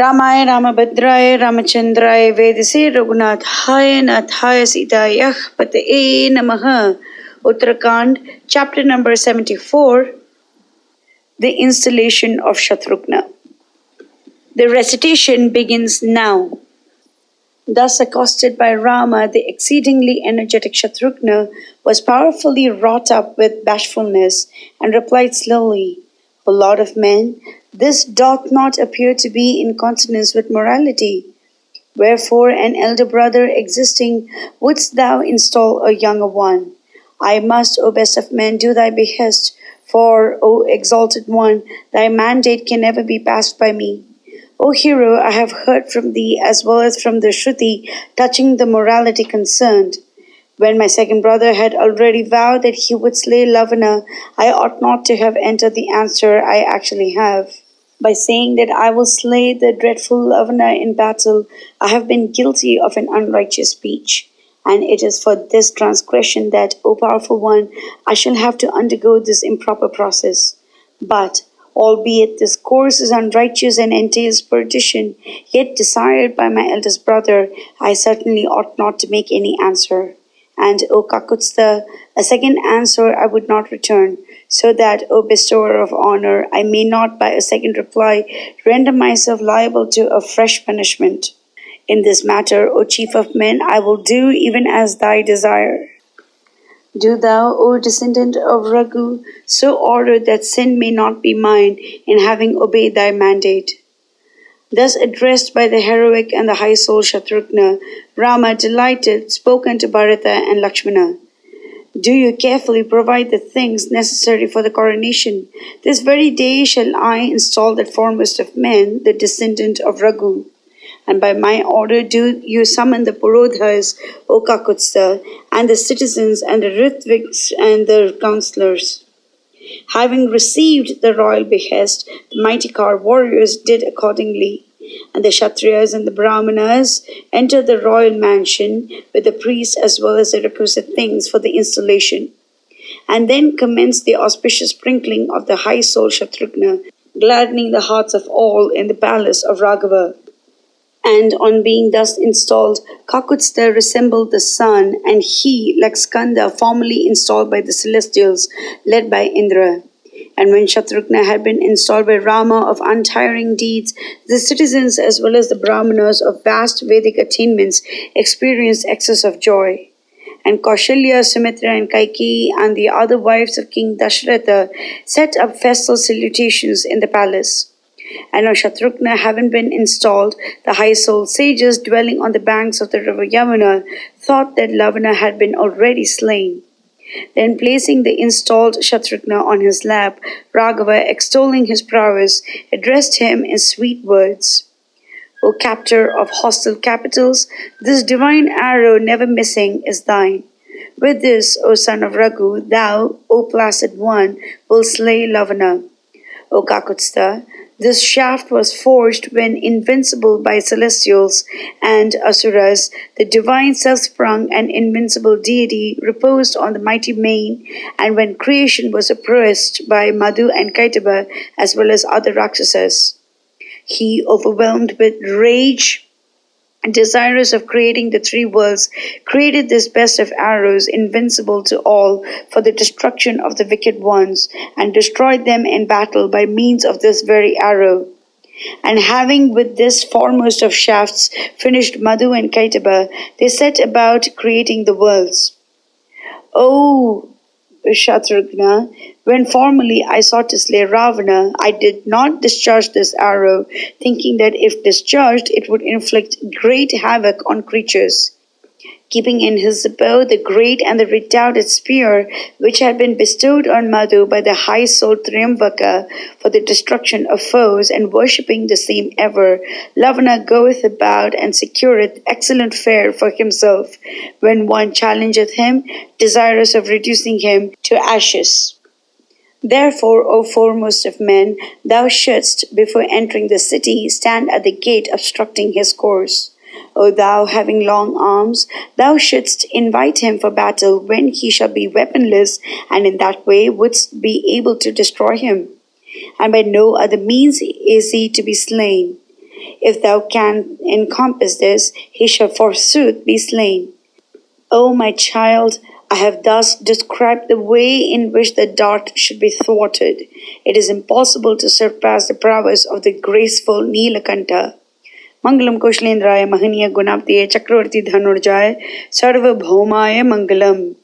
रामाय रामभद्राय रामचंद्राय वेदसे रघुनाथाय नाथाय सीतायः पतये नमः. Uttarakhand, chapter number 74, the installation of Shatrughna. The recitation begins now. Thus accosted by Rama, the exceedingly energetic Shatrughna was powerfully wrought up with bashfulness and replied slowly, O Lord of men, this doth not appear to be in consonance with morality. Wherefore, an elder brother existing, wouldst thou install a younger one? I must, O best of men, do thy behest, for, O exalted one, thy mandate can never be passed by me. O hero, I have heard from thee as well as from the Shruti touching the morality concerned. When my second brother had already vowed that he would slay Lavana, I ought not to have entered the answer I actually have. By saying that I will slay the dreadful Lavana in battle, I have been guilty of an unrighteous speech. And it is for this transgression that, O powerful one, I shall have to undergo this improper process. But, albeit this course is unrighteous and entails perdition, yet desired by my eldest brother, I certainly ought not to make any answer. And, O Kakutstha, a second answer I would not return, so that, O bestower of honor, I may not by a second reply render myself liable to a fresh punishment. In this matter, O chief of men, I will do even as thy desire. Do thou, O descendant of Raghu, so order that sin may not be mine in having obeyed thy mandate. Thus addressed by the heroic and the high-souled Shatrughna, Rama, delighted, spoke unto Bharata and Lakshmana. Do you carefully provide the things necessary for the coronation. This very day shall I install that foremost of men, the descendant of Raghu. And by my order do you summon the Purodhas, O Kakutstha, and the citizens and the Ritviks and the councillors. Having received the royal behest, the mighty Kaur warriors did accordingly, and the Kshatriyas and the Brahmanas entered the royal mansion with the priests as well as the requisite things for the installation, and then commenced the auspicious sprinkling of the high-souled Shatrughna, gladdening the hearts of all in the palace of Raghava. And on being thus installed, Kakutstha resembled the sun, and he, like Skanda, formerly installed by the celestials, led by Indra. And when Shatrughna had been installed by Rama of untiring deeds, the citizens as well as the Brahmanas of vast Vedic attainments experienced excess of joy. And Kaushalya, Sumitra, and Kaikeyi, and the other wives of King Dashratha set up festal salutations in the palace. And on Shatrughna having been installed, the high-souled sages dwelling on the banks of the river Yamuna thought that Lavana had been already slain. Then placing the installed Shatrughna on his lap, Raghava, extolling his prowess, addressed him in sweet words. O captor of hostile capitals, this divine arrow never missing is thine. With this, O son of Raghu, thou, O placid one, will slay Lavana. O Kakutstha, this shaft was forged when invincible by celestials and asuras, the divine self-sprung and invincible deity reposed on the mighty mane, and when creation was oppressed by Madhu and Kaitaba as well as other Rakshasas. He, overwhelmed with rage, desirous of creating the three worlds, created this best of arrows, invincible to all, for the destruction of the wicked ones, and destroyed them in battle by means of this very arrow. And having with this foremost of shafts finished Madhu and Kaitaba, they set about creating the worlds. O Shatrughna, when formerly I sought to slay Ravana, I did not discharge this arrow, thinking that if discharged, it would inflict great havoc on creatures. Keeping in his bow the great and the redoubted spear, which had been bestowed on Madhu by the high-souled Triambaka for the destruction of foes, and worshipping the same ever, Lavana goeth about and secureth excellent fare for himself, when one challengeth him, desirous of reducing him to ashes. Therefore, O foremost of men, thou shouldst, before entering the city, stand at the gate obstructing his course. O thou having long arms, thou shouldst invite him for battle when he shall be weaponless, and in that way wouldst be able to destroy him. And by no other means is he to be slain. If thou can encompass this, he shall forsooth be slain. O my child, I have thus described the way in which the dart should be thwarted. It is impossible to surpass the prowess of the graceful Nilakanta. Mangalam Kushalendraya Mahaniya Gunaptiye Chakravarti Dhanurjaya Sarvabhaumaya Mangalam.